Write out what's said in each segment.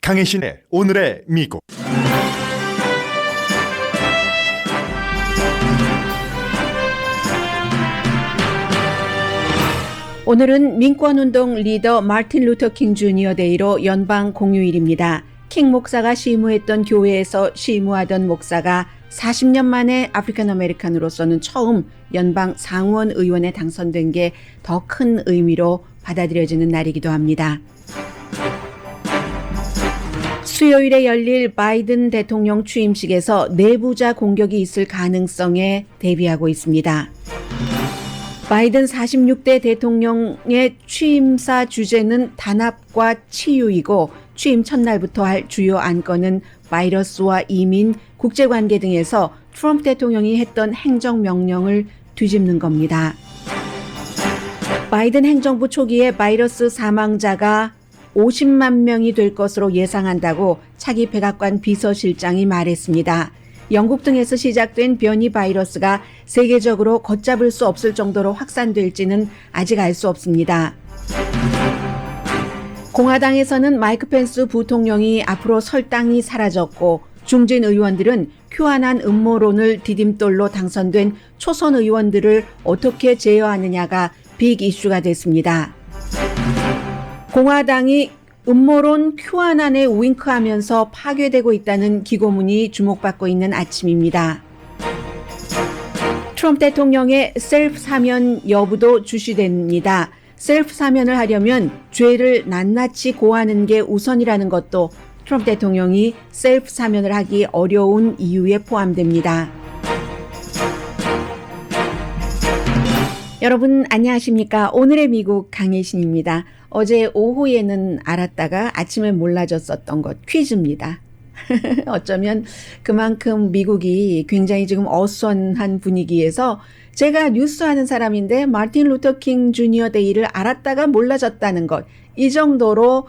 강혜신의 오늘의 미국. 오늘은 민권운동 리더 마틴 루터 킹 주니어 데이로 연방 공휴일입니다. 킹 목사가 시무했던 교회에서 시무하던 목사가 40년 만에 아프리칸 아메리칸으로서는 처음 연방 상원 의원에 당선된 게 더 큰 의미로 받아들여지는 날이기도 합니다. 수요일에 열릴 바이든 대통령 취임식에서 내부자 공격이 있을 가능성에 대비하고 있습니다. 바이든 46대 대통령의 취임사 주제는 단합과 치유이고 취임 첫날부터 할 주요 안건은 바이러스와 이민, 국제관계 등에서 트럼프 대통령이 했던 행정명령을 뒤집는 겁니다. 바이든 행정부 초기에 바이러스 사망자가 50만 명이 될 것으로 예상한다고 차기 백악관 비서실장이 말했습니다. 영국 등에서 시작된 변이 바이러스가 세계적으로 걷잡을 수 없을 정도로 확산될지는 아직 알 수 없습니다. 공화당에서는 마이크 펜스 부통령이 앞으로 설 땅이 사라졌고 중진 의원들은 큐아난 음모론을 디딤돌로 당선된 초선 의원들을 어떻게 제어하느냐가 빅 이슈가 됐습니다. 공화당이 음모론 큐아난에 윙크하면서 파괴되고 있다는 기고문이 주목받고 있는 아침입니다. 트럼프 대통령의 셀프 사면 여부도 주시됩니다. 셀프 사면을 하려면 죄를 낱낱이 고하는 게 우선이라는 것도 트럼프 대통령이 셀프 사면을 하기 어려운 이유에 포함됩니다. 여러분 안녕하십니까? 오늘의 미국 강혜신입니다. 어제 오후에는 알았다가 아침에 몰라졌었던 것 퀴즈입니다. 어쩌면 그만큼 미국이 굉장히 지금 어수선한 분위기에서 제가 뉴스하는 사람인데 마틴 루터 킹 주니어 데이를 알았다가 몰라졌다는 것, 이 정도로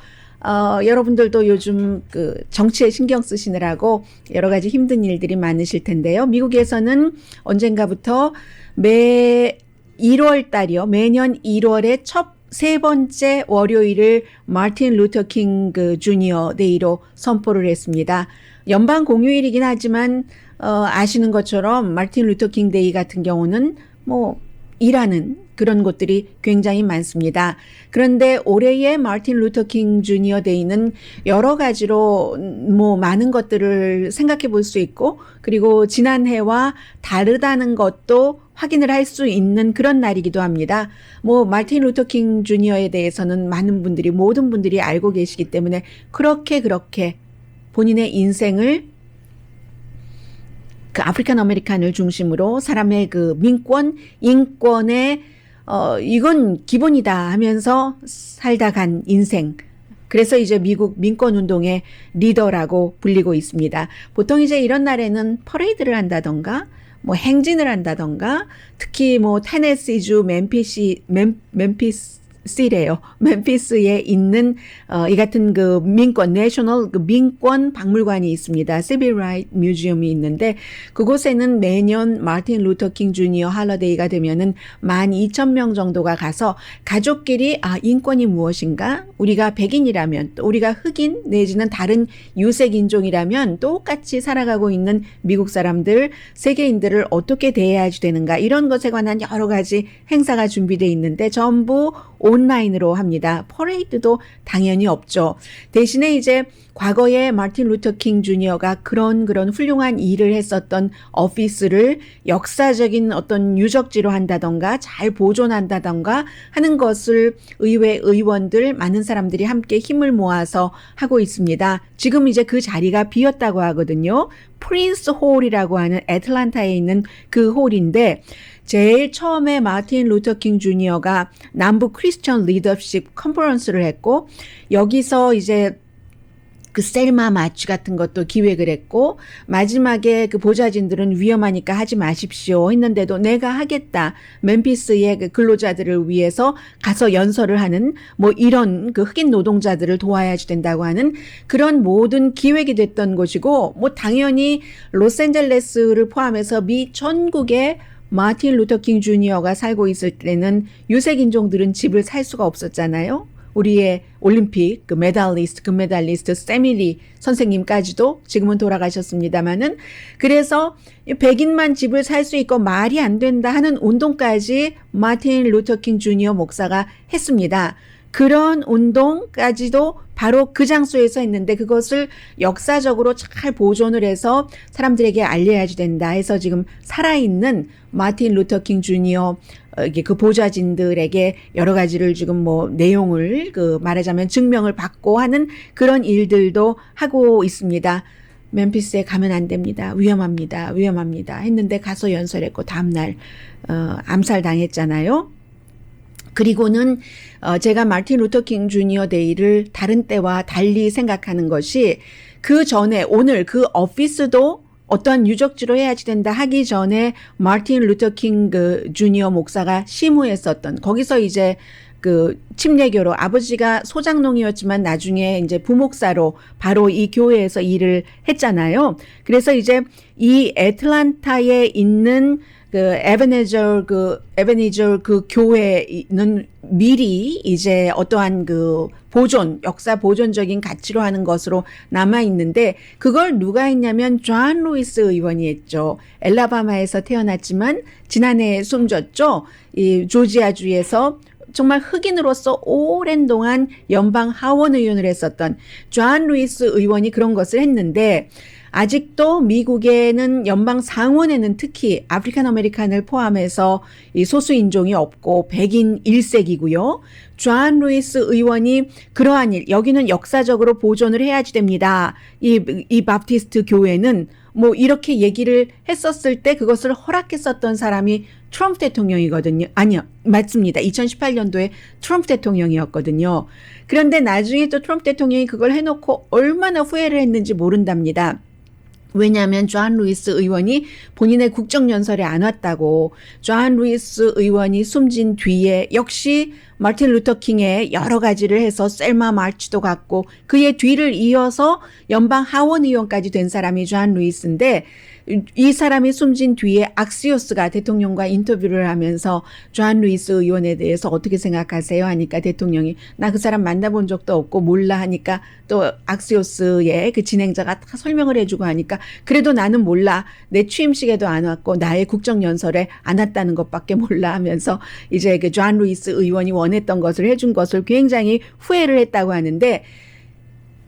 여러분들도 요즘 그 정치에 신경 쓰시느라고 여러 가지 힘든 일들이 많으실 텐데요. 미국에서는 언젠가부터 매 1월 달이요. 매년 1월에 첫 세 번째 월요일을 마틴 루터 킹 주니어 데이로 선포를 했습니다. 연방 공휴일이긴 하지만 아시는 것처럼 마틴 루터 킹 데이 같은 경우는 일하는 그런 곳들이 굉장히 많습니다. 그런데 올해의 마틴 루터 킹 주니어 데이는 여러 가지로 많은 것들을 생각해 볼 수 있고, 그리고 지난해와 다르다는 것도 확인을 할 수 있는 그런 날이기도 합니다. 마틴 루터 킹 주니어에 대해서는 모든 분들이 알고 계시기 때문에 그렇게 본인의 인생을 그 아프리칸 아메리칸을 중심으로 사람의 그 민권, 인권에 이건 기본이다 하면서 살다 간 인생. 그래서 이제 미국 민권운동의 리더라고 불리고 있습니다. 보통 이제 이런 날에는 퍼레이드를 한다던가 행진을 한다던가, 특히 테네시주 멤피스에 있는 이 같은 그 민권 내셔널 민권 박물관이 있습니다. 시빌 라이트 뮤지엄이 있는데 그곳에는 매년 마틴 루터 킹 주니어 할러데이가 되면은 12,000명 정도가 가서 가족끼리 인권이 무엇인가? 우리가 백인이라면, 또 우리가 흑인 내지는 다른 유색 인종이라면 똑같이 살아가고 있는 미국 사람들, 세계인들을 어떻게 대해야 되는가? 이런 것에 관한 여러 가지 행사가 준비되어 있는데 전부 온라인으로 합니다. 퍼레이드도 당연히 없죠. 대신에 이제 과거에 마틴 루터 킹 주니어가 그런 훌륭한 일을 했었던 오피스를 역사적인 어떤 유적지로 한다던가 잘 보존한다던가 하는 것을 의회 의원들 많은 사람들이 함께 힘을 모아서 하고 있습니다. 지금 이제 그 자리가 비었다고 하거든요. 프린스 홀이라고 하는 애틀란타에 있는 그 홀인데 제일 처음에 마틴 루터 킹 주니어가 남북 크리스천 리더십 컨퍼런스를 했고 여기서 이제 그 셀마 마치 같은 것도 기획을 했고 마지막에 그 보좌진들은 위험하니까 하지 마십시오 했는데도 내가 하겠다. 멤피스의 그 근로자들을 위해서 가서 연설을 하는 이런 그 흑인 노동자들을 도와야 된다고 하는 그런 모든 기획이 됐던 곳이고 당연히 로스앤젤레스를 포함해서 미 전국에 마틴 루터 킹 주니어가 살고 있을 때는 유색 인종들은 집을 살 수가 없었잖아요. 우리의 올림픽 그 메달리스트, 금메달리스트 세밀리 선생님까지도 지금은 돌아가셨습니다마는 그래서 백인만 집을 살 수 있고 말이 안 된다 하는 운동까지 마틴 루터킹 주니어 목사가 했습니다. 그런 운동까지도 바로 그 장소에서 했는데 그것을 역사적으로 잘 보존을 해서 사람들에게 알려야지 된다 해서 지금 살아있는 마틴 루터킹 주니어 그 보좌진들에게 여러 가지를 지금 뭐 내용을 그 말하자면 증명을 받고 하는 그런 일들도 하고 있습니다. 멤피스에 가면 안 됩니다. 위험합니다. 위험합니다. 했는데 가서 연설했고 다음날 암살당했잖아요. 그리고는 제가 마틴 루터킹 주니어 데이를 다른 때와 달리 생각하는 것이 그 전에 오늘 그 오피스도 어떠한 유적지로 해야지 된다 하기 전에 마틴 루터킹 그 주니어 목사가 심우했었던 거기서 이제 그 침례교로 아버지가 소장농이었지만 나중에 이제 부목사로 바로 이 교회에서 일을 했잖아요. 그래서 이제 이 애틀란타에 있는 그 에베네저 그 교회는 미리 이제 어떠한 그 보존, 역사 보존적인 가치로 하는 것으로 남아 있는데 그걸 누가 했냐면 존 루이스 의원이 했죠. 엘라바마에서 태어났지만 지난해에 숨졌죠. 이 조지아주에서 정말 흑인으로서 오랜 동안 연방 하원 의원을 했었던 존 루이스 의원이 그런 것을 했는데 아직도 미국에는 연방 상원에는 특히 아프리칸 아메리칸을 포함해서 이 소수 인종이 없고 백인 1세기고요. 존 루이스 의원이 그러한 일, 여기는 역사적으로 보존을 해야지 됩니다. 이 바프티스트 교회는 뭐 이렇게 얘기를 했었을 때 그것을 허락했었던 사람이 트럼프 대통령이거든요. 아니요. 맞습니다. 2018년도에 트럼프 대통령이었거든요. 그런데 나중에 또 트럼프 대통령이 그걸 해놓고 얼마나 후회를 했는지 모른답니다. 왜냐하면 존 루이스 의원이 본인의 국정연설에 안 왔다고. 존 루이스 의원이 숨진 뒤에 역시 마틴 루터킹의 여러 가지를 해서 셀마 마치도 갔고 그의 뒤를 이어서 연방 하원 의원까지 된 사람이 존 루이스인데 이 사람이 숨진 뒤에 악시오스가 대통령과 인터뷰를 하면서 존 루이스 의원에 대해서 어떻게 생각하세요? 하니까 대통령이 나 그 사람 만나본 적도 없고 몰라 하니까 또 악시오스의 그 진행자가 다 설명을 해주고 하니까 그래도 나는 몰라. 내 취임식에도 안 왔고 나의 국정연설에 안 왔다는 것밖에 몰라 하면서 이제 그 존 루이스 의원이 원했던 것을 해준 것을 굉장히 후회를 했다고 하는데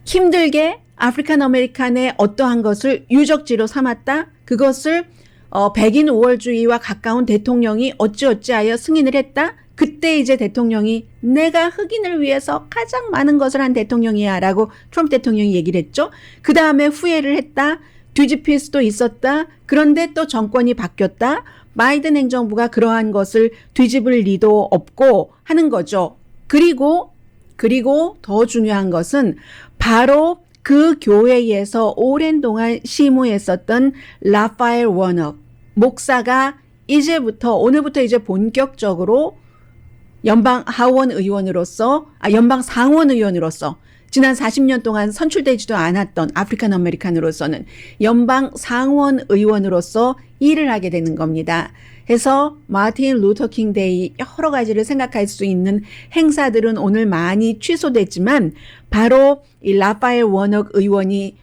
힘들게 아프리칸 아메리칸의 어떠한 것을 유적지로 삼았다. 그것을 백인 우월주의와 가까운 대통령이 어찌어찌하여 승인을 했다. 그때 이제 대통령이 내가 흑인을 위해서 가장 많은 것을 한 대통령이야 라고 트럼프 대통령이 얘기를 했죠. 그 다음에 후회를 했다. 뒤집힐 수도 있었다. 그런데 또 정권이 바뀌었다. 바이든 행정부가 그러한 것을 뒤집을 리도 없고 하는 거죠. 그리고 더 중요한 것은 바로 그 교회에서 오랜 동안 심우했었던 라파엘 워넉 목사가 오늘부터 이제 본격적으로 연방 상원 의원으로서 지난 40년 동안 선출되지도 않았던 아프리칸 아메리칸으로서는 연방 상원 의원으로서 일을 하게 되는 겁니다. 해서 마틴 루터킹 데이 여러 가지를 생각할 수 있는 행사들은 오늘 많이 취소됐지만 바로 이 라파엘 워넉 의원이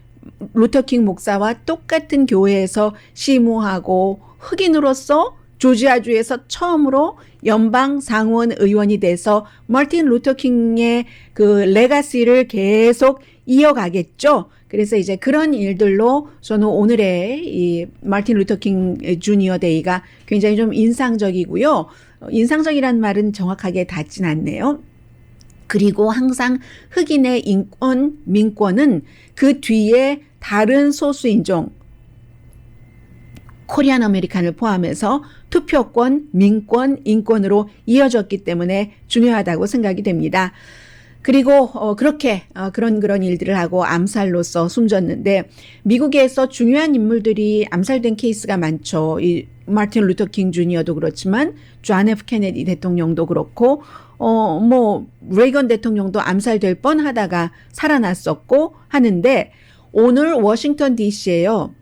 루터킹 목사와 똑같은 교회에서 심우하고 흑인으로서 조지아주에서 처음으로 연방 상원 의원이 돼서 마틴 루터킹의 그 레가시를 계속 이어가겠죠. 그래서 이제 그런 일들로 저는 오늘의 이 마틴 루터킹 주니어 데이가 굉장히 좀 인상적이고요. 인상적이란 말은 정확하게 닿진 않네요. 그리고 항상 흑인의 민권은 그 뒤에 다른 소수인종, 코리안 아메리칸을 포함해서 투표권, 민권, 인권으로 이어졌기 때문에 중요하다고 생각이 됩니다. 그리고 그렇게 그런 일들을 하고 암살로서 숨졌는데 미국에서 중요한 인물들이 암살된 케이스가 많죠. 이 마틴 루터킹 주니어도 그렇지만 존 F 케네디 대통령도 그렇고 뭐 레이건 대통령도 암살될 뻔하다가 살아났었고 하는데 오늘 워싱턴 DC에요.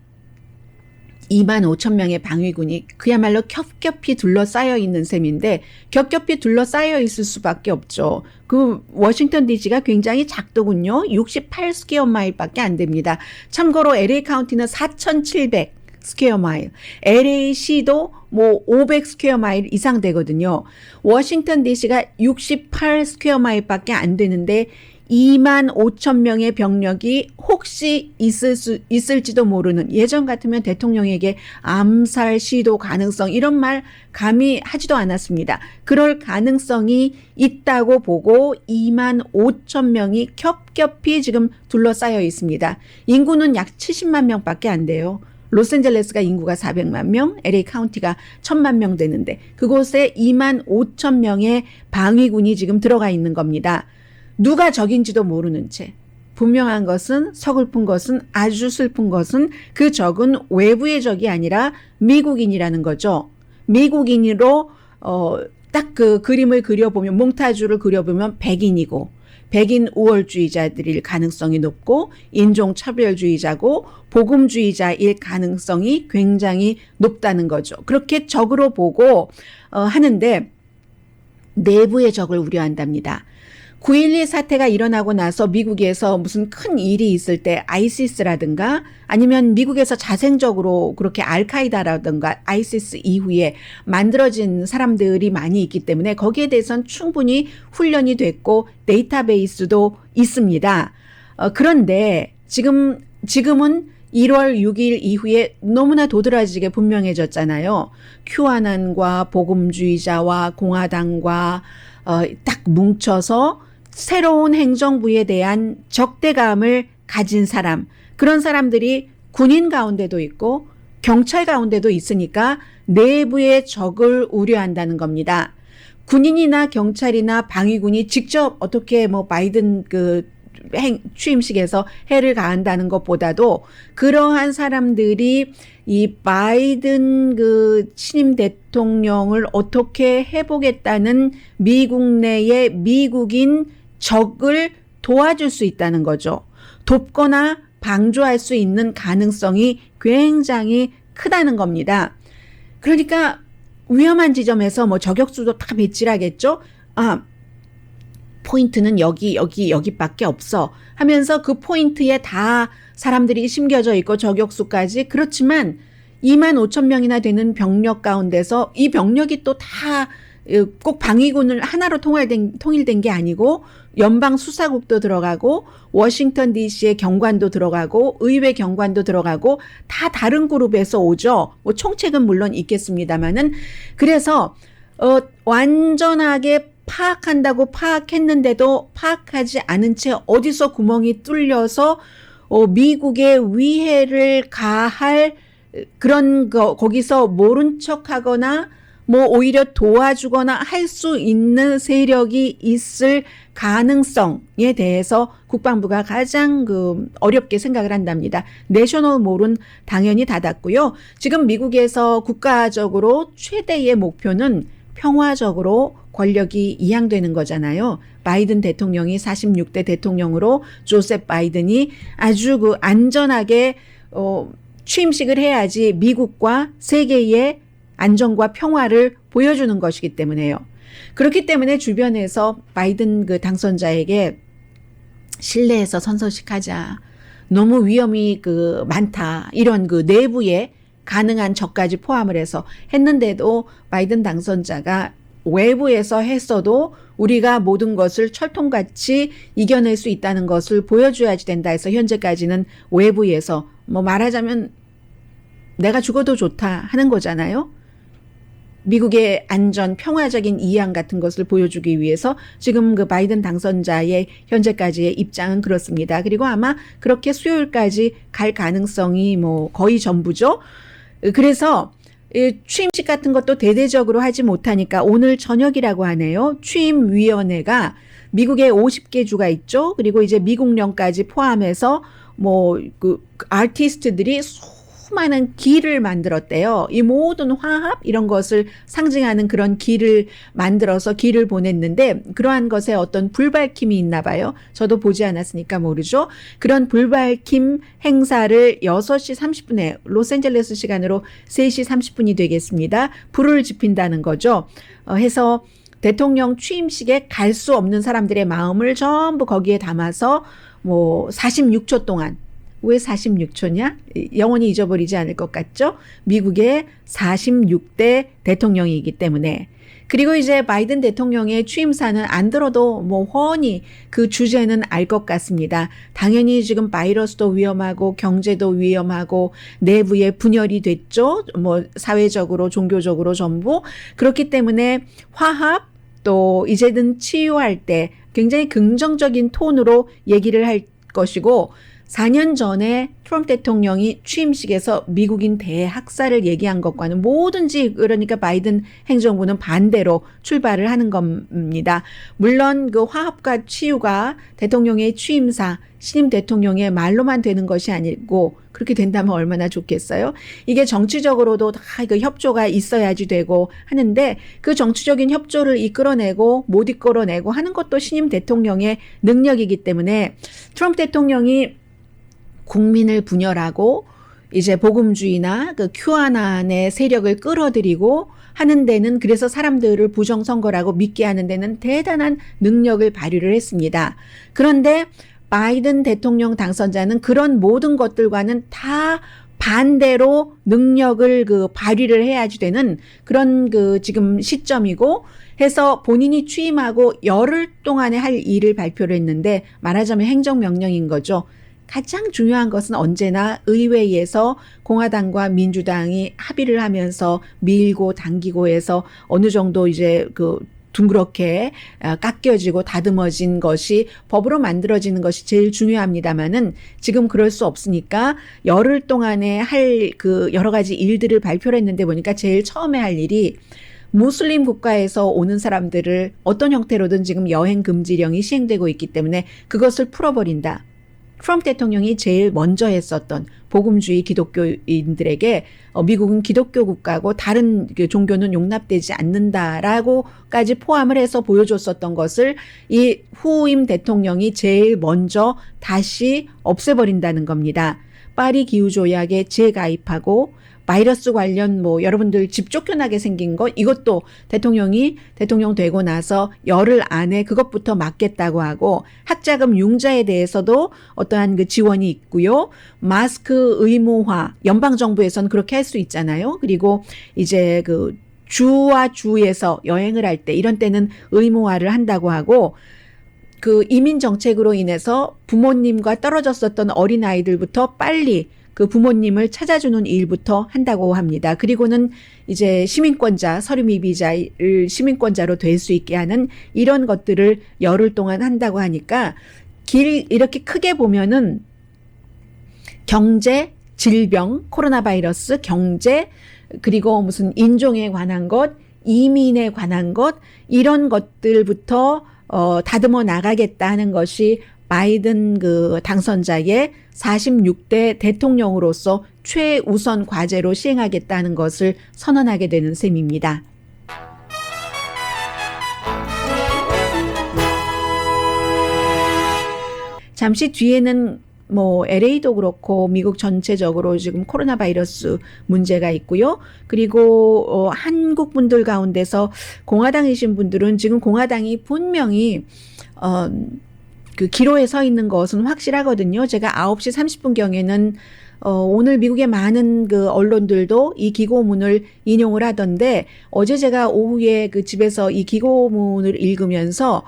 2만 5천 명의 방위군이 그야말로 겹겹이 둘러싸여 있는 셈인데 겹겹이 둘러싸여 있을 수밖에 없죠. 그 워싱턴 DC가 굉장히 작더군요. 68 스퀘어 마일밖에 안 됩니다. 참고로 LA 카운티는 4,700 스퀘어 마일, LA시도 뭐 500 스퀘어 마일 이상 되거든요. 워싱턴 DC가 68 스퀘어 마일밖에 안 되는데 2만 5천 명의 병력이 혹시 있을지도 모르는, 예전 같으면 대통령에게 암살 시도 가능성 이런 말 감히 하지도 않았습니다. 그럴 가능성이 있다고 보고 2만 5천 명이 겹겹이 지금 둘러싸여 있습니다. 인구는 약 70만 명밖에 안 돼요. 로스앤젤레스가 인구가 400만 명, LA 카운티가 1000만 명 되는데 그곳에 2만 5천 명의 방위군이 지금 들어가 있는 겁니다. 누가 적인지도 모르는 채. 분명한 것은, 서글픈 것은, 아주 슬픈 것은 그 적은 외부의 적이 아니라 미국인이라는 거죠. 미국인으로 딱 그 그림을 그려보면, 몽타주를 그려보면 백인이고 백인 우월주의자들일 가능성이 높고 인종차별주의자고 복음주의자일 가능성이 굉장히 높다는 거죠. 그렇게 적으로 보고 하는데 내부의 적을 우려한답니다. 9.12 사태가 일어나고 나서 미국에서 무슨 큰 일이 있을 때 아이시스라든가 아니면 미국에서 자생적으로 그렇게 알카이다라든가 아이시스 이후에 만들어진 사람들이 많이 있기 때문에 거기에 대해서는 충분히 훈련이 됐고 데이터베이스도 있습니다. 그런데 지금은 1월 6일 이후에 너무나 도드라지게 분명해졌잖아요. 큐아난과 복음주의자와 공화당과 딱 뭉쳐서 새로운 행정부에 대한 적대감을 가진 사람, 그런 사람들이 군인 가운데도 있고 경찰 가운데도 있으니까 내부의 적을 우려한다는 겁니다. 군인이나 경찰이나 방위군이 직접 어떻게 뭐 바이든 취임식에서 해를 가한다는 것보다도 그러한 사람들이 이 바이든 신임 대통령을 어떻게 해보겠다는 미국 내의 미국인 적을 도와줄 수 있다는 거죠. 돕거나 방조할 수 있는 가능성이 굉장히 크다는 겁니다. 그러니까 위험한 지점에서 뭐 저격수도 다 배치하겠죠. 포인트는 여기밖에 없어 하면서 그 포인트에 다 사람들이 심겨져 있고 저격수까지. 그렇지만 2만 5천 명이나 되는 병력 가운데서 이 병력이 또 다 꼭 방위군을 하나로 통일된 게 아니고 연방 수사국도 들어가고 워싱턴 DC의 경관도 들어가고 의회 경관도 들어가고 다 다른 그룹에서 오죠. 뭐 총책은 물론 있겠습니다만은. 그래서 완전하게 파악한다고 파악했는데도 파악하지 않은 채 어디서 구멍이 뚫려서 미국의 위해를 가할 그런 거기서 모른 척하거나 뭐 오히려 도와주거나 할 수 있는 세력이 있을 가능성에 대해서 국방부가 가장 어렵게 생각을 한답니다. 내셔널 몰은 당연히 닫았고요. 지금 미국에서 국가적으로 최대의 목표는 평화적으로 권력이 이양되는 거잖아요. 바이든 대통령이 46대 대통령으로 조셉 바이든이 아주 안전하게 취임식을 해야지 미국과 세계의 안정과 평화를 보여주는 것이기 때문에요. 그렇기 때문에 주변에서 바이든 당선자에게 실내에서 선서식하자. 너무 위험이 많다. 이런 내부에 가능한 적까지 포함을 해서 했는데도 바이든 당선자가 외부에서 했어도 우리가 모든 것을 철통같이 이겨낼 수 있다는 것을 보여줘야지 된다 해서 현재까지는 외부에서 뭐 말하자면 내가 죽어도 좋다 하는 거잖아요. 미국의 안전, 평화적인 이양 같은 것을 보여주기 위해서 지금 바이든 당선자의 현재까지의 입장은 그렇습니다. 그리고 아마 그렇게 수요일까지 갈 가능성이 뭐 거의 전부죠. 그래서 취임식 같은 것도 대대적으로 하지 못하니까 오늘 저녁이라고 하네요. 취임위원회가 미국에 50개 주가 있죠. 그리고 이제 미국령까지 포함해서 뭐 아티스트들이 조그마한 길을 만들었대요. 이 모든 화합 이런 것을 상징하는 그런 길을 만들어서 길을 보냈는데 그러한 것에 어떤 불밝힘이 있나 봐요. 저도 보지 않았으니까 모르죠. 그런 불밝힘 행사를 6시 30분에 로스앤젤레스 시간으로 3시 30분이 되겠습니다. 불을 지핀다는 거죠. 해서 대통령 취임식에 갈 수 없는 사람들의 마음을 전부 거기에 담아서 뭐 46초 동안 왜 46초냐? 영원히 잊어버리지 않을 것 같죠? 미국의 46대 대통령이기 때문에. 그리고 이제 바이든 대통령의 취임사는 안 들어도 뭐 훤히 그 주제는 알 것 같습니다. 당연히 지금 바이러스도 위험하고 경제도 위험하고 내부에 분열이 됐죠. 뭐 사회적으로 종교적으로 전부. 그렇기 때문에 화합 또 이제는 치유할 때 굉장히 긍정적인 톤으로 얘기를 할 것이고 4년 전에 트럼프 대통령이 취임식에서 미국인 대학살을 얘기한 것과는 뭐든지 그러니까 바이든 행정부는 반대로 출발을 하는 겁니다. 물론 그 화합과 치유가 대통령의 취임사, 신임 대통령의 말로만 되는 것이 아니고 그렇게 된다면 얼마나 좋겠어요? 이게 정치적으로도 다 그 협조가 있어야지 되고 하는데 그 정치적인 협조를 이끌어내고 못 이끌어내고 하는 것도 신임 대통령의 능력이기 때문에 트럼프 대통령이 국민을 분열하고 이제 복음주의나 그 QAnon의 세력을 끌어들이고 하는 데는 그래서 사람들을 부정선거라고 믿게 하는 데는 대단한 능력을 발휘를 했습니다. 그런데 바이든 대통령 당선자는 그런 모든 것들과는 다 반대로 능력을 그 발휘를 해야지 되는 그런 그 지금 시점이고 해서 본인이 취임하고 열흘 동안에 할 일을 발표를 했는데 말하자면 행정명령인 거죠. 가장 중요한 것은 언제나 의회에서 공화당과 민주당이 합의를 하면서 밀고 당기고 해서 어느 정도 이제 그 둥그렇게 깎여지고 다듬어진 것이 법으로 만들어지는 것이 제일 중요합니다만은 지금 그럴 수 없으니까 열흘 동안에 할 그 여러 가지 일들을 발표를 했는데 보니까 제일 처음에 할 일이 무슬림 국가에서 오는 사람들을 어떤 형태로든 지금 여행 금지령이 시행되고 있기 때문에 그것을 풀어버린다. 트럼프 대통령이 제일 먼저 했었던 복음주의 기독교인들에게 미국은 기독교 국가고 다른 종교는 용납되지 않는다라고까지 포함을 해서 보여줬었던 것을 이 후임 대통령이 제일 먼저 다시 없애버린다는 겁니다. 파리 기후조약에 재가입하고 바이러스 관련 뭐 여러분들 집 쫓겨나게 생긴 것 이것도 대통령이 대통령 되고 나서 열흘 안에 그것부터 막겠다고 하고 학자금 융자에 대해서도 어떠한 그 지원이 있고요. 마스크 의무화 연방정부에서는 그렇게 할 수 있잖아요. 그리고 이제 그 주와 주에서 여행을 할 때 이런 때는 의무화를 한다고 하고 그 이민 정책으로 인해서 부모님과 떨어졌었던 어린아이들부터 빨리 그 부모님을 찾아주는 일부터 한다고 합니다. 그리고는 이제 시민권자, 서류미비자를 시민권자로 될 수 있게 하는 이런 것들을 열흘 동안 한다고 하니까 이렇게 크게 보면은 경제, 질병, 코로나 바이러스, 경제, 그리고 무슨 인종에 관한 것, 이민에 관한 것, 이런 것들부터 다듬어 나가겠다는 것이 바이든 그 당선자의 46대 대통령으로서 최우선 과제로 시행하겠다는 것을 선언하게 되는 셈입니다. 잠시 뒤에는 뭐 LA도 그렇고 미국 전체적으로 지금 코로나 바이러스 문제가 있고요. 그리고 한국 분들 가운데서 공화당이신 분들은 지금 공화당이 분명히 그 기로에 서 있는 것은 확실하거든요. 제가 9시 30분경에는 오늘 미국의 많은 그 언론들도 이 기고문을 인용을 하던데 어제 제가 오후에 그 집에서 이 기고문을 읽으면서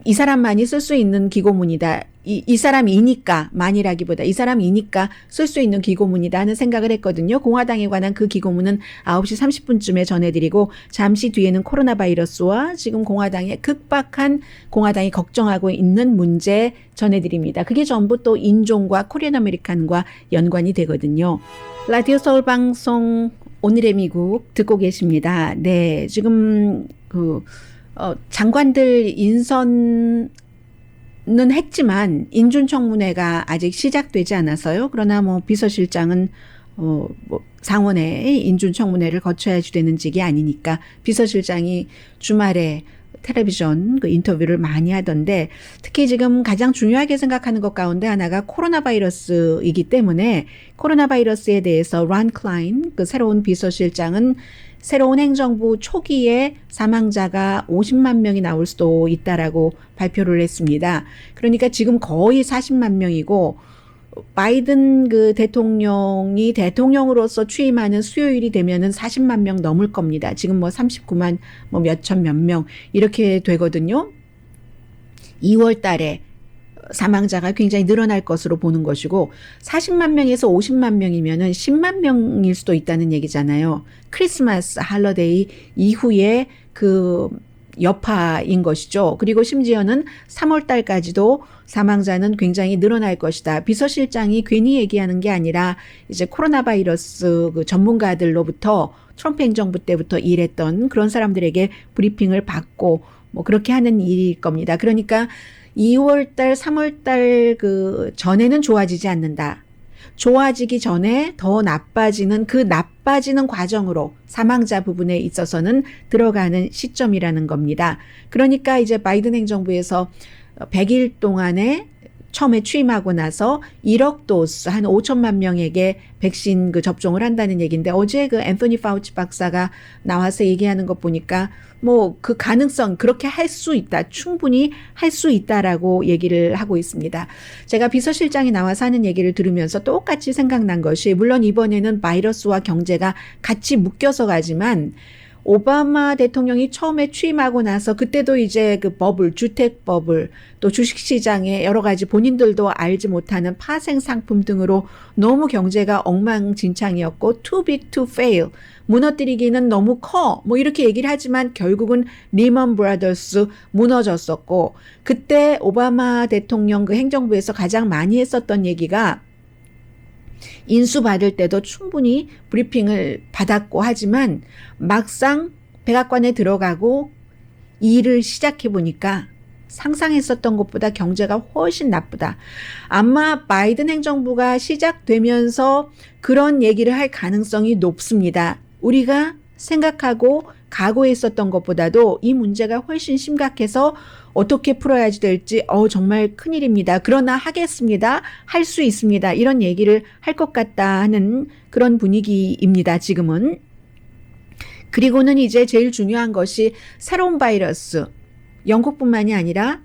이 사람만이 쓸 수 있는 기고문이다. 이 사람이니까 만이라기보다 이 사람이니까 쓸 수 있는 기고문이다 하는 생각을 했거든요. 공화당에 관한 그 기고문은 9시 30분쯤에 전해드리고 잠시 뒤에는 코로나 바이러스와 지금 공화당의 급박한 공화당이 걱정하고 있는 문제 전해드립니다. 그게 전부 또 인종과 코리안 아메리칸과 연관이 되거든요. 라디오 서울 방송 오늘의 미국 듣고 계십니다. 네, 지금 장관들 인선 했지만 인준청문회가 아직 시작되지 않아서요. 그러나 뭐 비서실장은 뭐 상원의 인준청문회를 거쳐야지 되는 직이 아니니까 비서실장이 주말에 텔레비전 그 인터뷰를 많이 하던데 특히 지금 가장 중요하게 생각하는 것 가운데 하나가 코로나 바이러스이기 때문에 코로나 바이러스에 대해서 론 클라인 그 새로운 비서실장은 새로운 행정부 초기에 사망자가 50만 명이 나올 수도 있다라고 발표를 했습니다. 그러니까 지금 거의 40만 명이고 바이든 그 대통령이 대통령으로서 취임하는 수요일이 되면은 40만 명 넘을 겁니다. 지금 뭐 39만 뭐 몇천 몇 명 이렇게 되거든요. 2월 달에 사망자가 굉장히 늘어날 것으로 보는 것이고 40만 명에서 50만 명이면은 10만 명일 수도 있다는 얘기잖아요. 크리스마스 할러데이 이후에 그 여파인 것이죠. 그리고 심지어는 3월 달까지도 사망자는 굉장히 늘어날 것이다. 비서실장이 괜히 얘기하는 게 아니라 이제 코로나 바이러스 그 전문가들로부터 트럼프 행정부 때부터 일했던 그런 사람들에게 브리핑을 받고 뭐 그렇게 하는 일일 겁니다. 그러니까 2월 달, 3월 달 그 전에는 좋아지지 않는다. 좋아지기 전에 더 나빠지는 그 나빠지는 과정으로 사망자 부분에 있어서는 들어가는 시점이라는 겁니다. 그러니까 이제 바이든 행정부에서 100일 동안에 처음에 취임하고 나서 1억 도스 한 5천만 명에게 백신 그 접종을 한다는 얘기인데 어제 그 앤토니 파우치 박사가 나와서 얘기하는 것 보니까 뭐 그 가능성 그렇게 할 수 있다. 충분히 할 수 있다라고 얘기를 하고 있습니다. 제가 비서실장이 나와서 하는 얘기를 들으면서 똑같이 생각난 것이 물론 이번에는 바이러스와 경제가 같이 묶여서 가지만 오바마 대통령이 처음에 취임하고 나서 그때도 이제 그 버블, 주택 버블, 또 주식시장에 여러 가지 본인들도 알지 못하는 파생 상품 등으로 너무 경제가 엉망진창이었고 too big to fail, 무너뜨리기는 너무 커, 뭐 이렇게 얘기를 하지만 결국은 리먼 브라더스 무너졌었고 그때 오바마 대통령 그 행정부에서 가장 많이 했었던 얘기가 인수받을 때도 충분히 브리핑을 받았고 하지만 막상 백악관에 들어가고 일을 시작해 보니까 상상했었던 것보다 경제가 훨씬 나쁘다. 아마 바이든 행정부가 시작되면서 그런 얘기를 할 가능성이 높습니다. 우리가 생각하고 각오했었던 것보다도 이 문제가 훨씬 심각해서 어떻게 풀어야지 될지 정말 큰일입니다. 그러나 하겠습니다. 할 수 있습니다. 이런 얘기를 할 것 같다 하는 그런 분위기입니다. 지금은. 그리고는 이제 제일 중요한 것이 새로운 바이러스. 영국뿐만이 아니라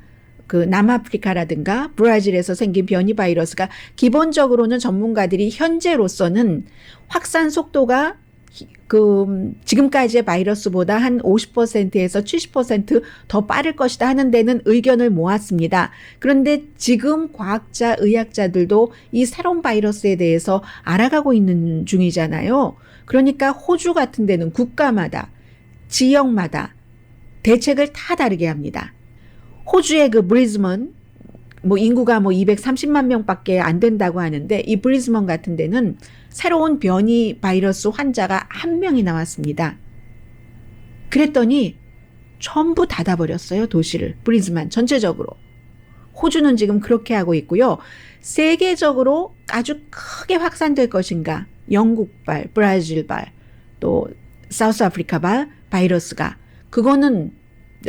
그 남아프리카라든가 브라질에서 생긴 변이 바이러스가 기본적으로는 전문가들이 현재로서는 확산 속도가 그 지금까지의 바이러스보다 한 50%에서 70% 더 빠를 것이다 하는 데는 의견을 모았습니다. 그런데 지금 과학자, 의학자들도 이 새로운 바이러스에 대해서 알아가고 있는 중이잖아요. 그러니까 호주 같은 데는 국가마다, 지역마다 대책을 다 다르게 합니다. 호주의 그 브리즈먼, 뭐 인구가 뭐 230만 명밖에 안 된다고 하는데 이 브리즈먼 같은 데는 새로운 변이 바이러스 환자가 1명이 나왔습니다. 그랬더니 전부 닫아버렸어요. 도시를. 브리즈먼 전체적으로. 호주는 지금 그렇게 하고 있고요. 세계적으로 아주 크게 확산될 것인가. 영국발, 브라질발, 또 사우스아프리카발 바이러스가. 그거는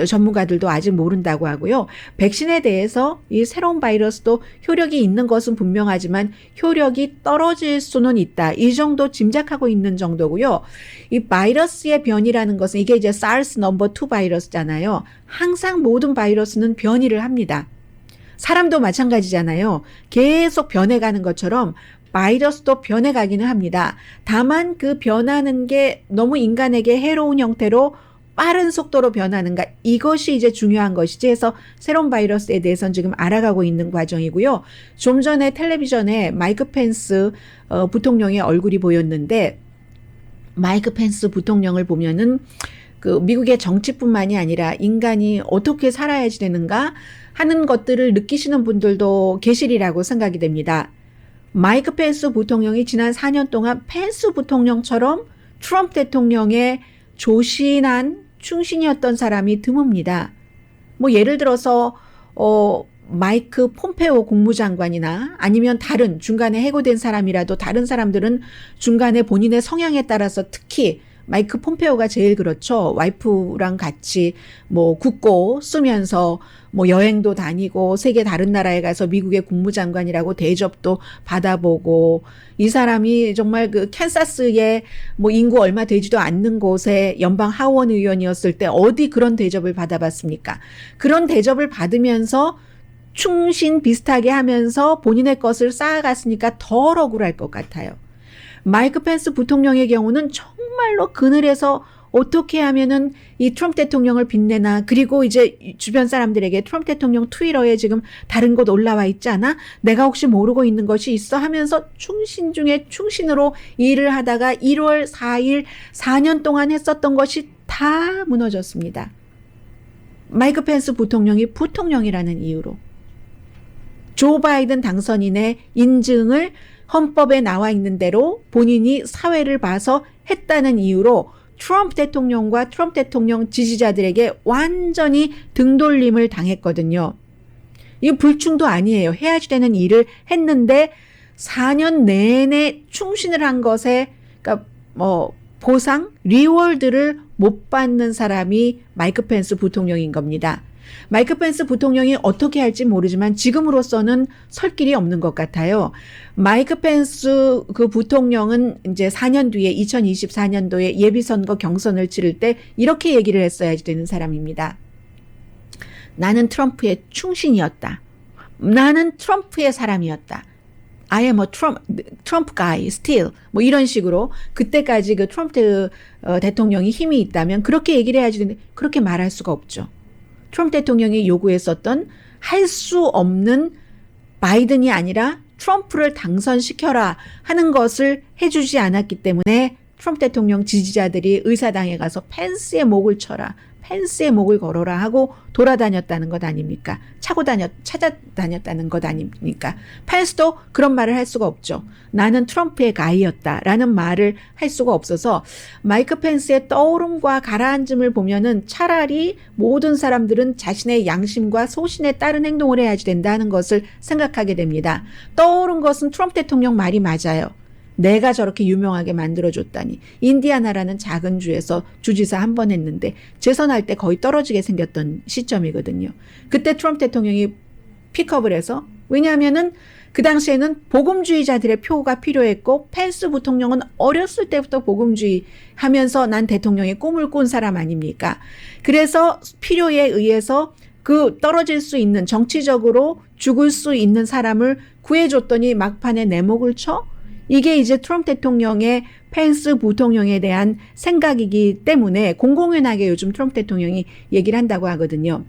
전문가들도 아직 모른다고 하고요. 백신에 대해서 이 새로운 바이러스도 효력이 있는 것은 분명하지만 효력이 떨어질 수는 있다. 이 정도 짐작하고 있는 정도고요. 이 바이러스의 변이라는 것은 이게 이제 SARS 넘버 2 바이러스잖아요. 항상 모든 바이러스는 변이를 합니다. 사람도 마찬가지잖아요. 계속 변해가는 것처럼 바이러스도 변해가기는 합니다. 다만 그 변하는 게 너무 인간에게 해로운 형태로 빠른 속도로 변하는가 이것이 이제 중요한 것이지 해서 새로운 바이러스에 대해서는 지금 알아가고 있는 과정이고요. 좀 전에 텔레비전에 마이크 펜스 부통령의 얼굴이 보였는데 마이크 펜스 부통령을 보면은 그 미국의 정치뿐만이 아니라 인간이 어떻게 살아야지 되는가 하는 것들을 느끼시는 분들도 계시리라고 생각이 됩니다. 마이크 펜스 부통령이 지난 4년 동안 펜스 부통령처럼 트럼프 대통령의 조신한 충신이었던 사람이 드뭅니다. 뭐 예를 들어서 마이크 폼페오 국무장관이나 아니면 다른 중간에 해고된 사람이라도 다른 사람들은 중간에 본인의 성향에 따라서 특히 마이크 폼페오가 제일 그렇죠. 와이프랑 같이 뭐 굳고 쓰면서 뭐 여행도 다니고 세계 다른 나라에 가서 미국의 국무장관이라고 대접도 받아보고 이 사람이 정말 그 캔사스에 뭐 인구 얼마 되지도 않는 곳에 연방 하원 의원이었을 때 어디 그런 대접을 받아봤습니까? 그런 대접을 받으면서 충신 비슷하게 하면서 본인의 것을 쌓아갔으니까 더 억울할 것 같아요. 마이크 펜스 부통령의 경우는 정말로 그늘에서 어떻게 하면은 이 트럼프 대통령을 빛내나, 그리고 이제 주변 사람들에게 트럼프 대통령 트위터에 지금 다른 곳 올라와 있지 않아? 내가 혹시 모르고 있는 것이 있어? 하면서 충신 중에 충신으로 일을 하다가 1월 4일 4년 동안 했었던 것이 다 무너졌습니다. 마이크 펜스 부통령이 부통령이라는 이유로. 조 바이든 당선인의 인증을 헌법에 나와 있는 대로 본인이 사회를 봐서 했다는 이유로 트럼프 대통령과 트럼프 대통령 지지자들에게 완전히 등돌림을 당했거든요. 이거 불충도 아니에요. 해야지 되는 일을 했는데 4년 내내 충신을 한 것에 그러니까 보상, 리워드를 못 받는 사람이 마이크 펜스 부통령인 겁니다. 마이크 펜스 부통령이 어떻게 할지 모르지만 지금으로서는 설 길이 없는 것 같아요. 마이크 펜스 그 부통령은 이제 4년 뒤에 2024년도에 예비선거 경선을 치를 때 이렇게 얘기를 했어야지 되는 사람입니다. 나는 트럼프의 충신이었다. 나는 트럼프의 사람이었다. I am a Trump guy still. 뭐 이런 식으로 그때까지 그 트럼프 대통령이 힘이 있다면 그렇게 얘기를 해야지 되는데 그렇게 말할 수가 없죠. 트럼프 대통령이 요구했었던 할 수 없는 바이든이 아니라 트럼프를 당선시켜라 하는 것을 해주지 않았기 때문에 트럼프 대통령 지지자들이 의사당에 가서 펜스의 목을 쳐라, 펜스의 목을 걸어라 하고 돌아다녔다는 것 아닙니까? 찾아다녔다는 것 아닙니까? 펜스도 그런 말을 할 수가 없죠. 나는 트럼프의 가이였다라는 말을 할 수가 없어서 마이크 펜스의 떠오름과 가라앉음을 보면은 차라리 모든 사람들은 자신의 양심과 소신에 따른 행동을 해야지 된다는 것을 생각하게 됩니다. 떠오른 것은 트럼프 대통령 말이 맞아요. 내가 저렇게 유명하게 만들어줬다니. 인디아나라는 작은 주에서 주지사 한 번 했는데 재선할 때 거의 떨어지게 생겼던 시점이거든요. 그때 트럼프 대통령이 픽업을 해서, 왜냐하면은 그 당시에는 복음주의자들의 표가 필요했고 펜스 부통령은 어렸을 때부터 복음주의 하면서 난 대통령의 꿈을 꾼 사람 아닙니까? 그래서 필요에 의해서 그 떨어질 수 있는, 정치적으로 죽을 수 있는 사람을 구해줬더니 막판에 내 목을 쳐? 이게 이제 트럼프 대통령의 펜스 부통령에 대한 생각이기 때문에 공공연하게 요즘 트럼프 대통령이 얘기를 한다고 하거든요.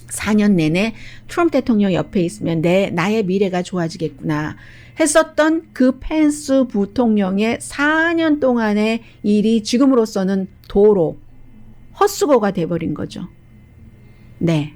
4년 내내 트럼프 대통령 옆에 있으면 나의 미래가 좋아지겠구나 했었던 그 펜스 부통령의 4년 동안의 일이 지금으로서는 도로, 헛수고가 돼버린 거죠. 네.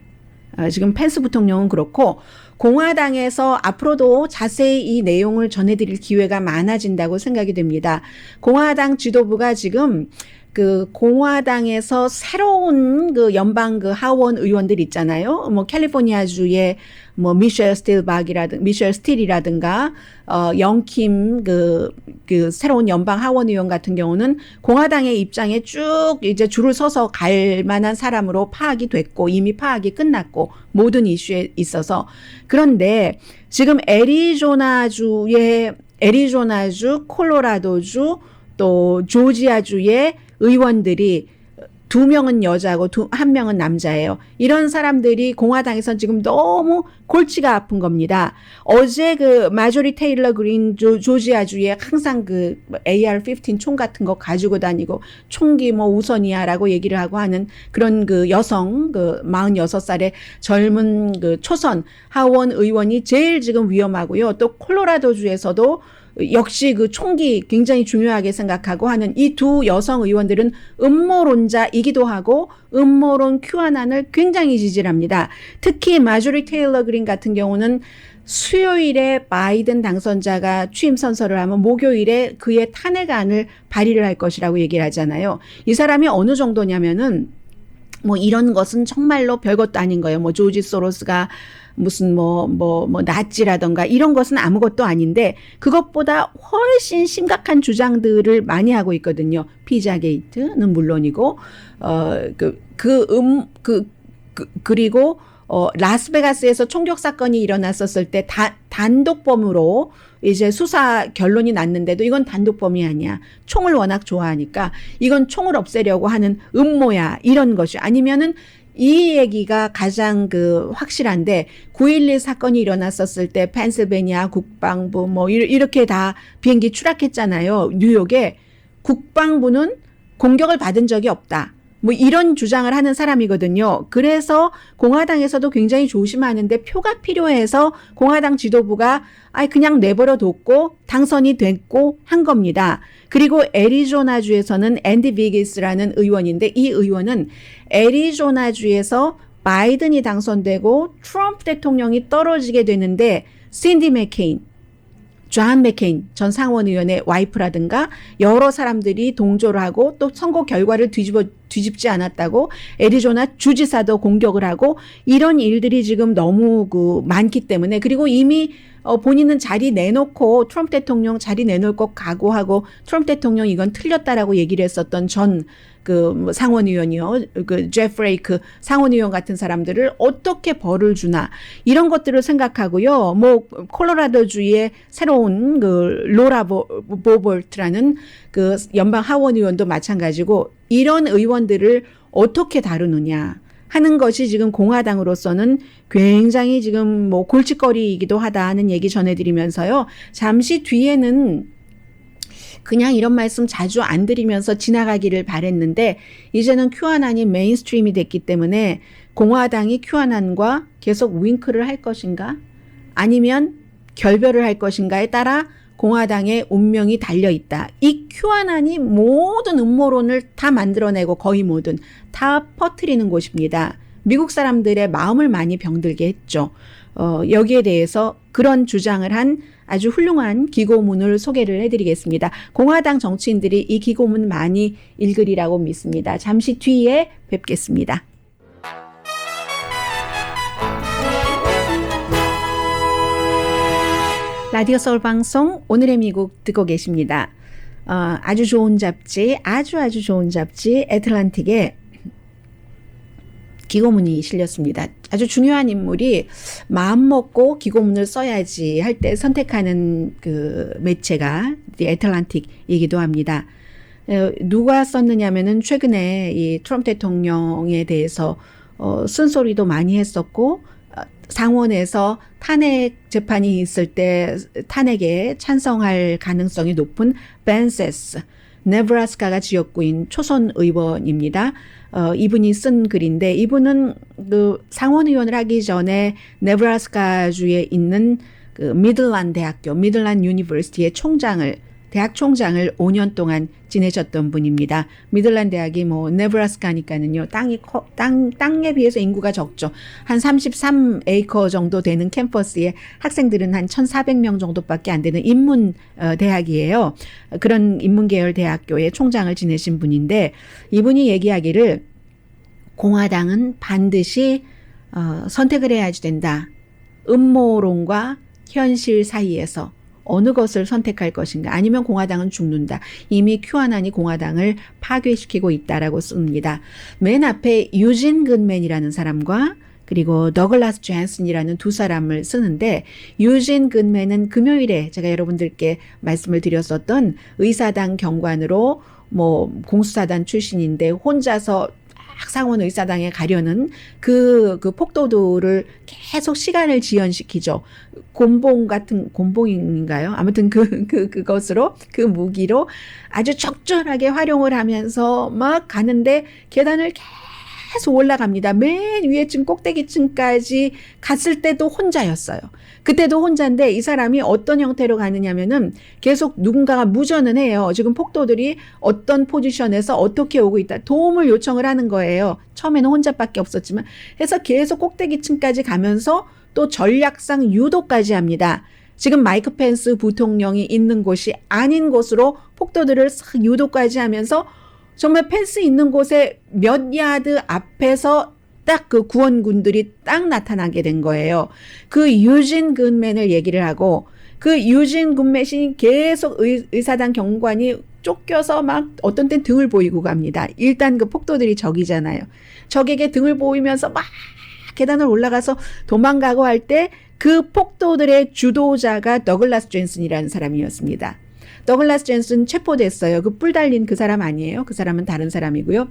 지금 펜스 부통령은 그렇고 공화당에서 앞으로도 자세히 이 내용을 전해드릴 기회가 많아진다고 생각이 됩니다. 공화당 지도부가 지금 그 공화당에서 새로운 그 연방 그 하원 의원들 있잖아요. 뭐 캘리포니아주의 뭐 미셸 스틸이라든가 영킴 그 새로운 연방 하원 의원 같은 경우는 공화당의 입장에 쭉 이제 줄을 서서 갈 만한 사람으로 파악이 됐고 이미 파악이 끝났고 모든 이슈에 있어서. 그런데 지금 애리조나주, 콜로라도주, 또 조지아주의 의원들이 2명은 여자고 1명은 남자예요. 이런 사람들이 공화당에선 지금 너무 골치가 아픈 겁니다. 어제 그 마조리 테일러 그린 조지아주에 항상 그 AR-15 총 같은 거 가지고 다니고 총기 뭐 우선이야라고 얘기를 하고 하는 그런 그 여성, 그 46살의 젊은 그 초선 하원 의원이 제일 지금 위험하고요. 또 콜로라도주에서도 역시 그 총기 굉장히 중요하게 생각하고 하는 이 두 여성 의원들은 음모론자이기도 하고 음모론 QAnon을 굉장히 지지합니다. 특히 마조리 테일러 그린 같은 경우는 수요일에 바이든 당선자가 취임 선서를 하면 목요일에 그의 탄핵안을 발의를 할 것이라고 얘기를 하잖아요. 이 사람이 어느 정도냐면은 뭐 이런 것은 정말로 별것도 아닌 거예요. 뭐 조지 소로스가 무슨 나치라던가 이런 것은 아무것도 아닌데 그것보다 훨씬 심각한 주장들을 많이 하고 있거든요. 피자 게이트는 물론이고 그리고 라스베가스에서 총격 사건이 일어났었을 때 단독범으로 이제 수사 결론이 났는데도 이건 단독범이 아니야. 총을 워낙 좋아하니까 이건 총을 없애려고 하는 음모야. 이런 것이 아니면은 이 얘기가 가장 확실한데 9.11 사건이 일어났었을 때 펜실베니아 국방부 뭐 이렇게 다 비행기 추락했잖아요. 뉴욕에 국방부는 공격을 받은 적이 없다. 뭐 이런 주장을 하는 사람이거든요. 그래서 공화당에서도 굉장히 조심하는데 표가 필요해서 공화당 지도부가 그냥 내버려 뒀고 당선이 됐고 한 겁니다. 그리고 애리조나주에서는 앤디 비기스라는 의원인데 이 의원은 애리조나주에서 바이든이 당선되고 트럼프 대통령이 떨어지게 되는데 신디 맥케인, 존 맥케인 전 상원의원의 와이프라든가 여러 사람들이 동조를 하고 또 선거 결과를 뒤집지 않았다고 애리조나 주지사도 공격을 하고 이런 일들이 지금 너무 많기 때문에 그리고 이미 본인은 자리 내놓고 트럼프 대통령 자리 내놓을 것 각오하고 트럼프 대통령 이건 틀렸다라고 얘기를 했었던 전 상원의원이요. 제프레이크 상원의원 같은 사람들을 어떻게 벌을 주나 이런 것들을 생각하고요. 뭐 콜로라도주의 새로운 로라 보볼트라는 연방 하원의원도 마찬가지고 이런 의원들을 어떻게 다루느냐 하는 것이 지금 공화당으로서는 굉장히 지금 뭐 골칫거리이기도 하다는 얘기 전해드리면서요. 잠시 뒤에는 그냥 이런 말씀 자주 안 드리면서 지나가기를 바랬는데 이제는 큐아난이 메인스트림이 됐기 때문에 공화당이 큐아난과 계속 윙크를 할 것인가 아니면 결별을 할 것인가에 따라 공화당의 운명이 달려있다. 이 큐아난이 모든 음모론을 다 만들어내고 거의 모든 다 퍼뜨리는 곳입니다. 미국 사람들의 마음을 많이 병들게 했죠. 여기에 대해서 그런 주장을 한 아주 훌륭한 기고문을 소개를 해드리겠습니다. 공화당 정치인들이 이 기고문 많이 읽으리라고 믿습니다. 잠시 뒤에 뵙겠습니다. 라디오 서울 방송 오늘의 미국 듣고 계십니다. 아주 좋은 잡지, 아주 좋은 잡지 애틀란틱에 기고문이 실렸습니다. 아주 중요한 인물이 마음 먹고 기고문을 써야지 할 때 선택하는 매체가 애틀란틱이기도 합니다. 누가 썼느냐면은 최근에 이 트럼프 대통령에 대해서 쓴소리도 많이 했었고 상원에서 탄핵 재판이 있을 때 탄핵에 찬성할 가능성이 높은 벤 세스, 네브라스카가 지역구인 초선 의원입니다. 이분이 쓴 글인데 이분은 상원의원을 하기 전에 네브라스카주에 있는 미들란 대학교, 미들란 유니버시티의 대학 총장을 5년 동안 지내셨던 분입니다. 미들란 대학이 네브라스카니까는요, 땅에 비해서 인구가 적죠. 한 33에이커 정도 되는 캠퍼스에 학생들은 한 1,400명 정도밖에 안 되는 인문 대학이에요. 그런 인문계열 대학교의 총장을 지내신 분인데, 이분이 얘기하기를 공화당은 반드시 선택을 해야지 된다. 음모론과 현실 사이에서 어느 것을 선택할 것인가 아니면 공화당은 죽는다. 이미 큐아난이 공화당을 파괴시키고 있다라고 씁니다. 맨 앞에 유진 근맨이라는 사람과 그리고 더글라스 존슨이라는 두 사람을 쓰는데 유진 근맨은 금요일에 제가 여러분들께 말씀을 드렸었던 의사당 경관으로 공수사단 출신인데 혼자서 상원 의사당에 가려는 그 폭도들을 계속 시간을 지연시키죠. 곤봉인가요? 아무튼 그것으로, 그 무기로 아주 적절하게 활용을 하면서 막 가는데 계단을 계속 올라갑니다. 맨 위에층 꼭대기층까지 갔을 때도 혼자였어요. 그때도 혼자인데 이 사람이 어떤 형태로 가느냐면은 계속 누군가가 무전은 해요. 지금 폭도들이 어떤 포지션에서 어떻게 오고 있다. 도움을 요청을 하는 거예요. 처음에는 혼자밖에 없었지만 해서 계속 꼭대기층까지 가면서 또 전략상 유도까지 합니다. 지금 마이크 펜스 부통령이 있는 곳이 아닌 곳으로 폭도들을 싹 유도까지 하면서 정말 펜스 있는 곳에 몇 야드 앞에서 딱 그 구원군들이 딱 나타나게 된 거예요. 그 유진 굿맨을 얘기를 하고 그 유진 굿맨이 계속 의사당 경관이 쫓겨서 막 어떤 땐 등을 보이고 갑니다. 일단 그 폭도들이 적이잖아요. 적에게 등을 보이면서 막 계단을 올라가서 도망가고 할 때 그 폭도들의 주도자가 더글라스 존슨이라는 사람이었습니다. 더글라스 존슨 체포됐어요. 그 뿔 달린 그 사람 아니에요. 그 사람은 다른 사람이고요.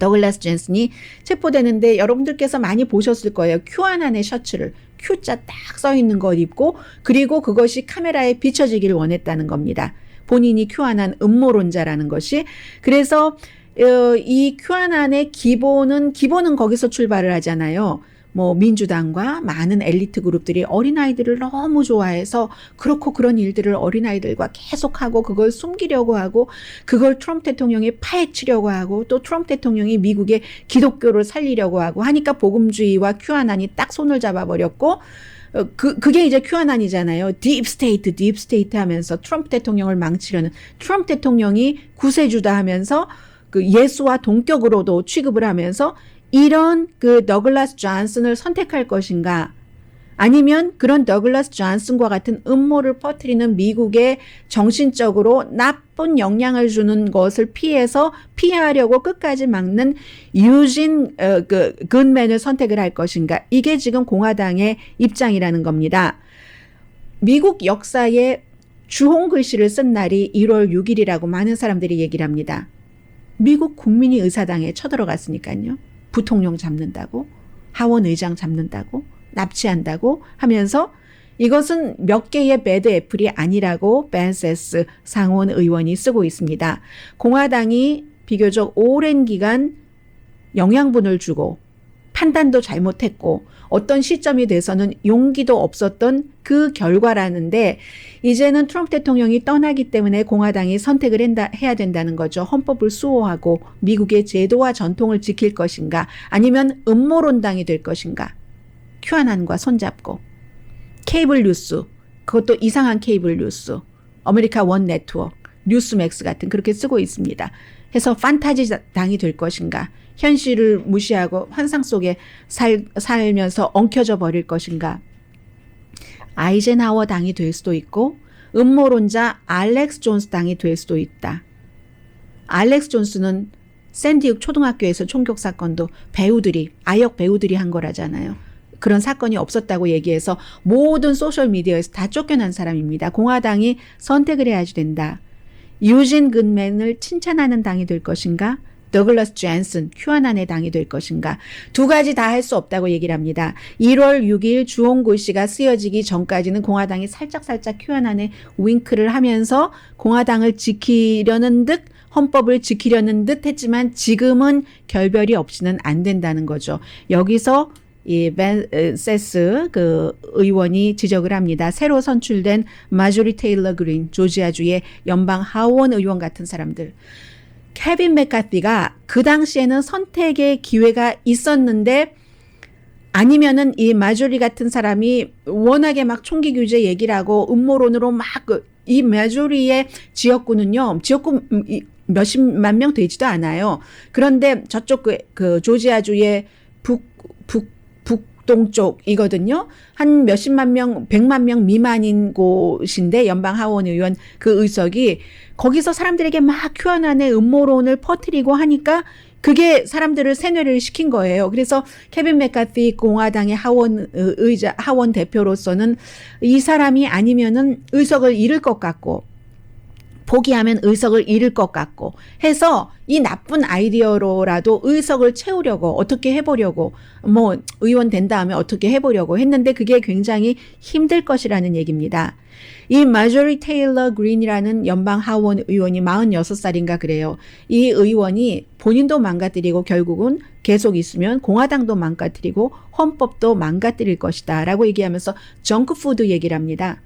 더글라스 존슨이 체포되는데 여러분들께서 많이 보셨을 거예요. 큐아난의 셔츠를 Q자 딱 써 있는 것 입고 그리고 그것이 카메라에 비춰지기를 원했다는 겁니다. 본인이 큐아난 음모론자라는 것이. 그래서 이 큐아난의 기본은 거기서 출발을 하잖아요. 뭐 민주당과 많은 엘리트 그룹들이 어린아이들을 너무 좋아해서 그렇고 그런 일들을 어린아이들과 계속하고 그걸 숨기려고 하고 그걸 트럼프 대통령이 파헤치려고 하고 또 트럼프 대통령이 미국의 기독교를 살리려고 하고 하니까 복음주의와 큐아난이 딱 손을 잡아버렸고 그게 이제 큐아난이잖아요. 딥스테이트 하면서 트럼프 대통령을 망치려는 트럼프 대통령이 구세주다 하면서 그 예수와 동격으로도 취급을 하면서 이런 그 더글라스 존슨을 선택할 것인가 아니면 그런 더글라스 존슨과 같은 음모를 퍼뜨리는 미국에 정신적으로 나쁜 영향을 주는 것을 피하려고 끝까지 막는 유진 굿맨을 선택을 할 것인가. 이게 지금 공화당의 입장이라는 겁니다. 미국 역사에 주홍 글씨를 쓴 날이 1월 6일이라고 많은 사람들이 얘기를 합니다. 미국 국민이 의사당에 쳐들어갔으니까요. 부통령 잡는다고, 하원 의장 잡는다고, 납치한다고 하면서 이것은 몇 개의 배드 애플이 아니라고 벤 세스 상원 의원이 쓰고 있습니다. 공화당이 비교적 오랜 기간 영양분을 주고 판단도 잘못했고 어떤 시점이 돼서는 용기도 없었던 그 결과라는데 이제는 트럼프 대통령이 떠나기 때문에 공화당이 선택을 해야 된다는 거죠. 헌법을 수호하고 미국의 제도와 전통을 지킬 것인가 아니면 음모론당이 될 것인가. 큐아난과 손잡고 케이블 뉴스 그것도 이상한 케이블 뉴스 아메리카 원 네트워크 뉴스맥스 같은 그렇게 쓰고 있습니다. 해서 판타지 당이 될 것인가 현실을 무시하고 환상 속에 살면서 엉켜져 버릴 것인가 아이젠하워 당이 될 수도 있고 음모론자 알렉스 존스 당이 될 수도 있다. 알렉스 존스는 샌디욱 초등학교에서 총격 사건도 아역 배우들이 한 거라잖아요. 그런 사건이 없었다고 얘기해서 모든 소셜미디어에서 다 쫓겨난 사람입니다. 공화당이 선택을 해야지 된다. 유진 굿맨을 칭찬하는 당이 될 것인가? 더글라스 존슨, 큐아난의 당이 될 것인가? 두 가지 다 할 수 없다고 얘기를 합니다. 1월 6일 주홍 글씨가 쓰여지기 전까지는 공화당이 살짝 큐아난에 윙크를 하면서 공화당을 지키려는 듯 헌법을 지키려는 듯 했지만 지금은 결별이 없이는 안 된다는 거죠. 여기서 이 벤 세스 그 의원이 지적을 합니다. 새로 선출된 마조리 테일러 그린 조지아주의 연방 하원 의원 같은 사람들. 케빈 맥카티가 그 당시에는 선택의 기회가 있었는데 아니면은 이 마조리 같은 사람이 워낙에 막 총기 규제 얘기를 하고 음모론으로 막 이 마조리의 지역구는요. 지역구 몇십만 명 되지도 않아요. 그런데 저쪽 그 조지아주의 북동쪽이거든요. 한 몇십만 명, 100만 명 미만인 곳인데 연방 하원 의원 그 의석이 거기서 사람들에게 막 큐아난의 음모론을 퍼뜨리고 하니까 그게 사람들을 세뇌를 시킨 거예요. 그래서 케빈 맥카티 공화당의 하원 대표로서는 이 사람이 아니면은 의석을 잃을 것 같고 포기하면 의석을 잃을 것 같고 해서 이 나쁜 아이디어로라도 의석을 채우려고 어떻게 해보려고 뭐 의원 된 다음에 어떻게 해보려고 했는데 그게 굉장히 힘들 것이라는 얘기입니다. 이 마조리 테일러 그린이라는 연방 하원 의원이 46살인가 그래요. 이 의원이 본인도 망가뜨리고 결국은 계속 있으면 공화당도 망가뜨리고 헌법도 망가뜨릴 것이다 라고 얘기하면서 정크푸드 얘기를 합니다.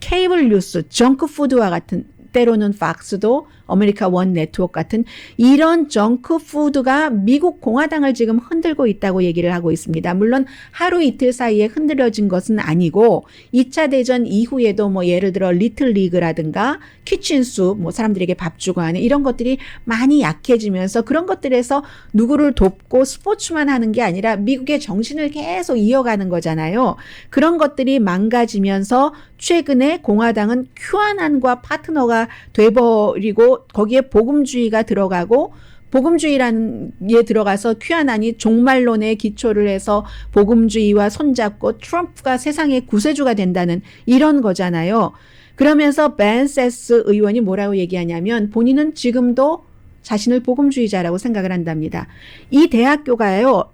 케이블 뉴스, 정크푸드와 같은 때로는 팍스도 아메리카 원 네트워크 같은 이런 정크푸드가 미국 공화당을 지금 흔들고 있다고 얘기를 하고 있습니다. 물론 하루 이틀 사이에 흔들어진 것은 아니고 2차 대전 이후에도 뭐 예를 들어 리틀 리그라든가 키친숲 뭐 사람들에게 밥 주고 하는 이런 것들이 많이 약해지면서 그런 것들에서 누구를 돕고 스포츠만 하는 게 아니라 미국의 정신을 계속 이어가는 거잖아요. 그런 것들이 망가지면서 최근에 공화당은 큐아난과 파트너가 돼버리고 거기에 복음주의가 들어가고 복음주의라는 게 들어가서 큐아난이 종말론에 기초를 해서 복음주의와 손잡고 트럼프가 세상의 구세주가 된다는 이런 거잖아요. 그러면서 벤 세스 의원이 뭐라고 얘기하냐면 본인은 지금도 자신을 복음주의자라고 생각을 한답니다. 이 대학교가요.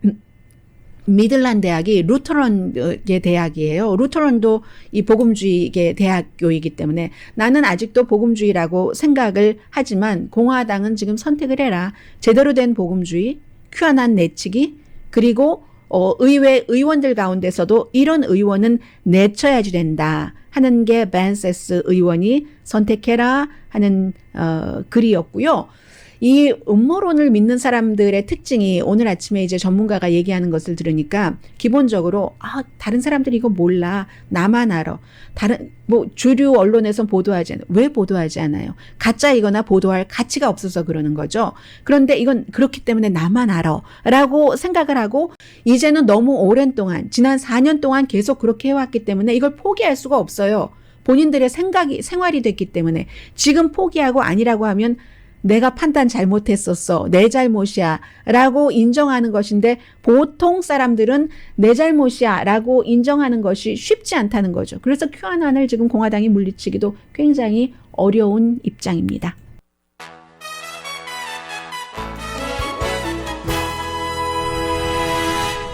미들란 대학이 루터런의 대학이에요. 루터런도 이 복음주의의 대학교이기 때문에 나는 아직도 복음주의라고 생각을 하지만 공화당은 지금 선택을 해라. 제대로 된 복음주의, 큐아난 내치기, 그리고 의회 의원들 가운데서도 이런 의원은 내쳐야지 된다 하는 게 벤 세스 의원이 선택해라 하는 글이었고요. 이 음모론을 믿는 사람들의 특징이 오늘 아침에 이제 전문가가 얘기하는 것을 들으니까 기본적으로 다른 사람들이 이거 몰라. 나만 알아. 다른 뭐 주류 언론에서 보도하지 않아요. 왜 보도하지 않아요? 가짜이거나 보도할 가치가 없어서 그러는 거죠. 그런데 이건 그렇기 때문에 나만 알아. 라고 생각을 하고 이제는 너무 오랜 동안 지난 4년 동안 계속 그렇게 해왔기 때문에 이걸 포기할 수가 없어요. 본인들의 생활이 됐기 때문에 지금 포기하고 아니라고 하면 내가 판단 잘못했었어. 내 잘못이야. 라고 인정하는 것인데 보통 사람들은 내 잘못이야. 라고 인정하는 것이 쉽지 않다는 거죠. 그래서 큐아난을 지금 공화당이 물리치기도 굉장히 어려운 입장입니다.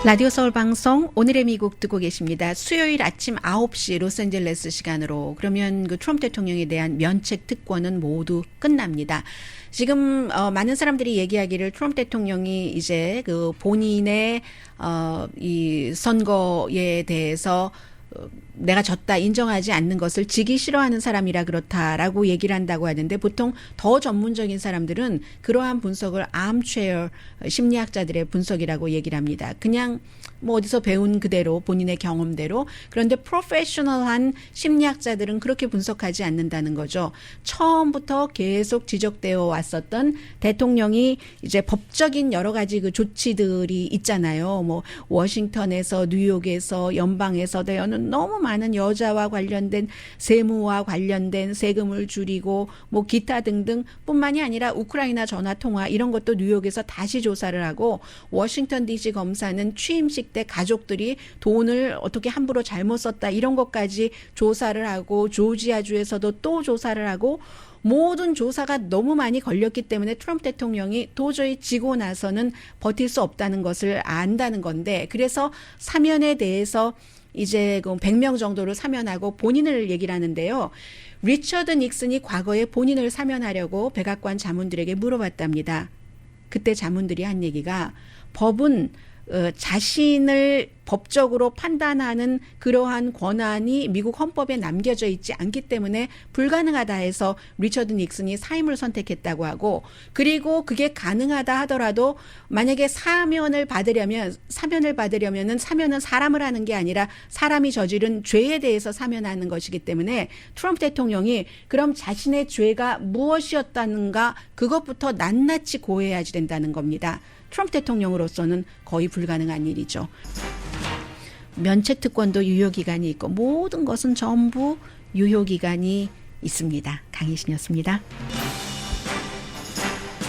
라디오 서울 방송 오늘의 미국 듣고 계십니다. 수요일 아침 9시 로스앤젤레스 시간으로 그러면 그 트럼프 대통령에 대한 면책 특권은 모두 끝납니다. 지금 많은 사람들이 얘기하기를 트럼프 대통령이 이제 그 본인의 이 선거에 대해서 내가 졌다 인정하지 않는 것을 지기 싫어하는 사람이라 그렇다라고 얘기를 한다고 하는데 보통 더 전문적인 사람들은 그러한 분석을 암체어 심리학자들의 분석이라고 얘기를 합니다. 그냥 뭐 어디서 배운 그대로 본인의 경험대로. 그런데 프로페셔널한 심리학자들은 그렇게 분석하지 않는다는 거죠. 처음부터 계속 지적되어 왔었던 대통령이 이제 법적인 여러 가지 그 조치들이 있잖아요. 뭐 워싱턴에서 뉴욕에서 연방에서 대여는 너무 많은 여자와 관련된 세무와 관련된 세금을 줄이고 뭐 기타 등등 뿐만이 아니라 우크라이나 전화 통화 이런 것도 뉴욕에서 다시 조사를 하고 워싱턴 DC 검사는 취임식 때 가족들이 돈을 어떻게 함부로 잘못 썼다 이런 것까지 조사를 하고 조지아주에서도 또 조사를 하고 모든 조사가 너무 많이 걸렸기 때문에 트럼프 대통령이 도저히 지고 나서는 버틸 수 없다는 것을 안다는 건데 그래서 사면에 대해서 이제 100명 정도를 사면하고 본인을 얘기를 하는데요. 리처드 닉슨이 과거에 본인을 사면하려고 백악관 자문들에게 물어봤답니다. 그때 자문들이 한 얘기가 법은 자신을 법적으로 판단하는 그러한 권한이 미국 헌법에 남겨져 있지 않기 때문에 불가능하다 해서 리처드 닉슨이 사임을 선택했다고 하고 그리고 그게 가능하다 하더라도 만약에 사면을 받으려면은 사면은 사람을 하는 게 아니라 사람이 저지른 죄에 대해서 사면하는 것이기 때문에 트럼프 대통령이 그럼 자신의 죄가 무엇이었다는가 그것부터 낱낱이 고해야지 된다는 겁니다. 트럼프 대통령으로서는 거의 불가능한 일이죠. 면책 특권도 유효기간이 있고 모든 것은 전부 유효기간이 있습니다. 강희신이었습니다.